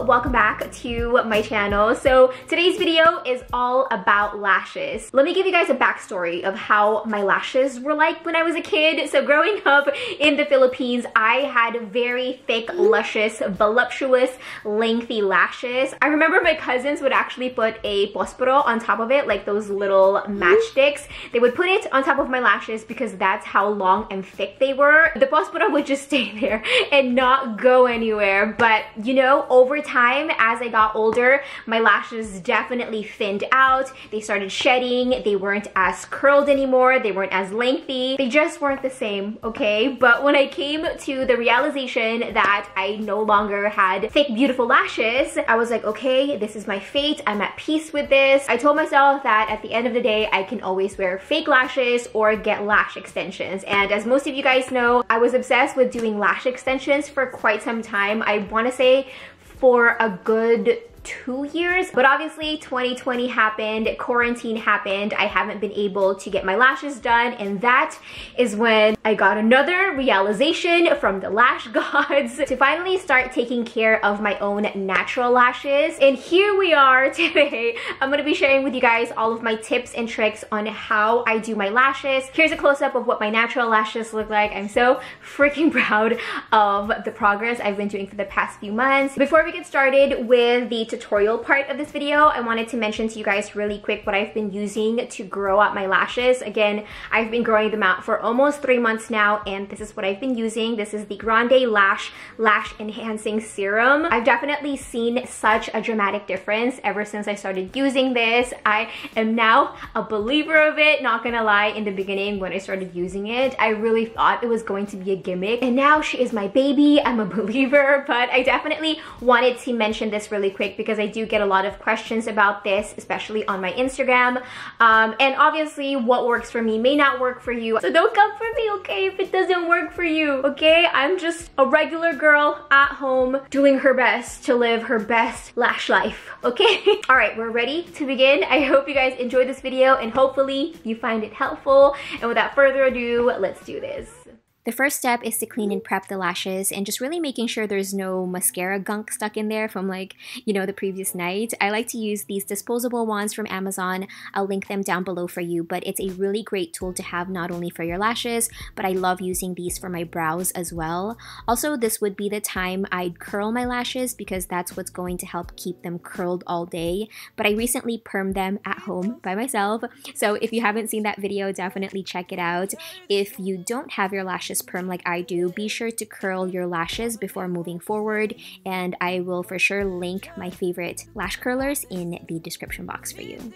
welcome back to my channel. So today's video is all about lashes. Let me give you guys a backstory of how my lashes were like when I was a kid. So growing up in the Philippines, I had very thick, luscious, voluptuous, lengthy lashes. I remember my cousins would actually put a posporo on top of it, like those little matchsticks. They would put it on top of my lashes because that's how long and thick they were. The posporo would just stay there and not go anywhere. But you know, over time, as I got older, my lashes definitely thinned out. They started shedding. They weren't as curled anymore. They weren't as lengthy. They just weren't the same, okay? But when I came to the realization that I no longer had thick, beautiful lashes, I was like, okay, this is my fate. I'm at peace with this. I told myself that at the end of the day, I can always wear fake lashes or get lash extensions. And as most of you guys know, I was obsessed with doing lash extensions for quite some time. I want to say for a good 2 years, but obviously 2020 happened, quarantine happened, I haven't been able to get my lashes done, and that is when I got another realization from the lash gods to finally start taking care of my own natural lashes. And here we are today. I'm gonna be sharing with you guys all of my tips and tricks on how I do my lashes. Here's a close-up of what my natural lashes look like. I'm so freaking proud of the progress I've been doing for the past few months. Before we get started with the tutorial part of this video, I wanted to mention to you guys really quick what I've been using to grow out my lashes. Again, I've been growing them out for almost 3 months now, and this is what I've been using. This is the Grande Lash Enhancing Serum. I've definitely seen such a dramatic difference ever since I started using this. I am now a believer of it. Not gonna lie, in the beginning when I started using it, I really thought it was going to be a gimmick, and now she is my baby. I'm a believer. But I definitely wanted to mention this really quick because I do get a lot of questions about this, especially on my Instagram. And obviously what works for me may not work for you. So don't come for me, okay, if it doesn't work for you, okay? I'm just a regular girl at home doing her best to live her best lash life, okay? All right, we're ready to begin. I hope you guys enjoyed this video and hopefully you find it helpful. And without further ado, let's do this. The first step is to clean and prep the lashes and just really making sure there's no mascara gunk stuck in there from, like, you know, the previous night. I like to use these disposable ones from Amazon. I'll link them down below for you, but it's a really great tool to have not only for your lashes, but I love using these for my brows as well. Also, this would be the time I'd curl my lashes because that's what's going to help keep them curled all day. But I recently permed them at home by myself, so if you haven't seen that video, definitely check it out. If you don't have your lashes perm like I do, be sure to curl your lashes before moving forward, and I will for sure link my favorite lash curlers in the description box for you.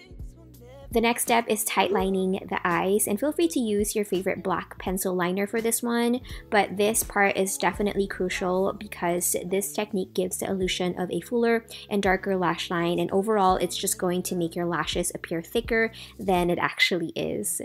The next step is tightlining the eyes, and feel free to use your favorite black pencil liner for this one, but this part is definitely crucial because this technique gives the illusion of a fuller and darker lash line, and overall it's just going to make your lashes appear thicker than it actually is.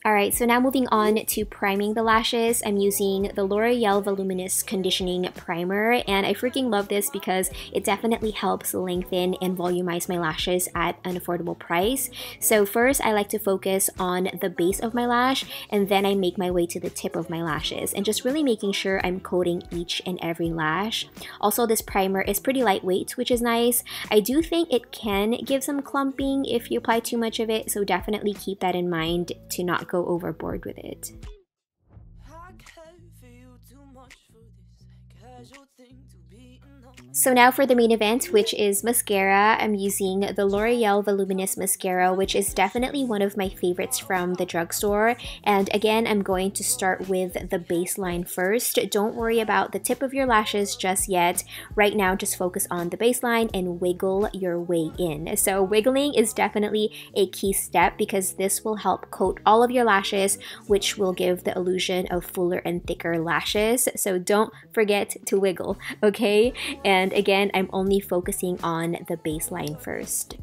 Alright, so now moving on to priming the lashes, I'm using the L'Oreal Voluminous Conditioning Primer, and I freaking love this because it definitely helps lengthen and volumize my lashes at an affordable price. So first, I like to focus on the base of my lash, and then I make my way to the tip of my lashes, and just really making sure I'm coating each and every lash. Also, this primer is pretty lightweight, which is nice. I do think it can give some clumping if you apply too much of it, so definitely keep that in mind to not go overboard with it. So now for the main event, which is mascara. I'm using the L'Oreal Voluminous Mascara, which is definitely one of my favorites from the drugstore. And again, I'm going to start with the baseline first. Don't worry about the tip of your lashes just yet. Right now, just focus on the baseline and wiggle your way in. So wiggling is definitely a key step because this will help coat all of your lashes, which will give the illusion of fuller and thicker lashes. So don't forget to wiggle, okay? And again, I'm only focusing on the baseline first.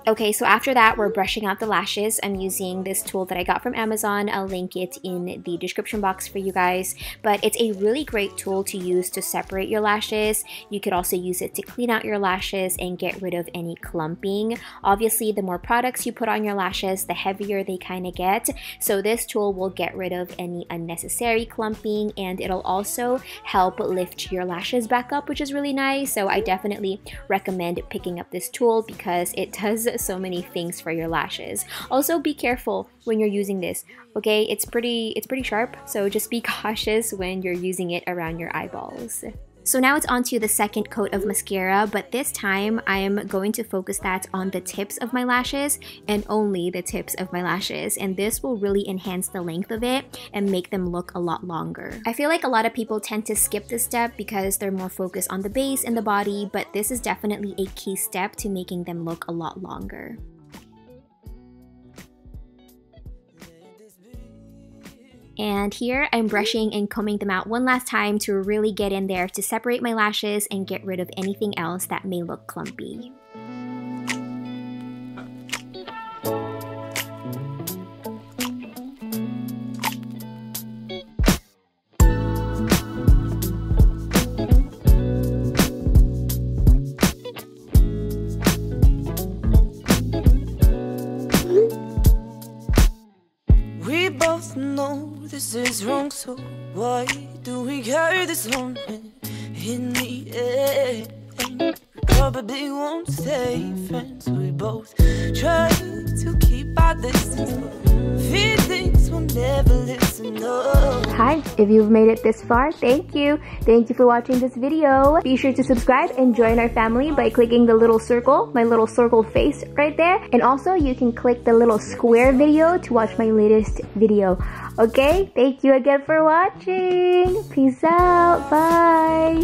Okay, so after that, we're brushing out the lashes. I'm using this tool that I got from Amazon. I'll link it in the description box for you guys. But it's a really great tool to use to separate your lashes. You could also use it to clean out your lashes and get rid of any clumping. Obviously, the more products you put on your lashes, the heavier they kind of get. So this tool will get rid of any unnecessary clumping, and it'll also help lift your lashes back up, which is really nice. So I definitely recommend picking up this tool because it does so many things for your lashes. Also, be careful when you're using this, okay? It's pretty sharp, so just be cautious when you're using it around your eyeballs. So now it's on to the second coat of mascara, but this time I am going to focus that on the tips of my lashes and only the tips of my lashes, and this will really enhance the length of it and make them look a lot longer. I feel like a lot of people tend to skip this step because they're more focused on the base and the body, but this is definitely a key step to making them look a lot longer. And here I'm brushing and combing them out one last time to really get in there to separate my lashes and get rid of anything else that may look clumpy. We both know this is wrong, so why do we carry this on in the end? We probably won't stay friends. We both try to keep our distance, but feelings will never listen. No. Hi, if you've made it this far, thank you. Thank you for watching this video. Be sure to subscribe and join our family by clicking the little circle, my little circle face right there. And also you can click the little square video to watch my latest video. Okay, thank you again for watching. Peace out. Bye.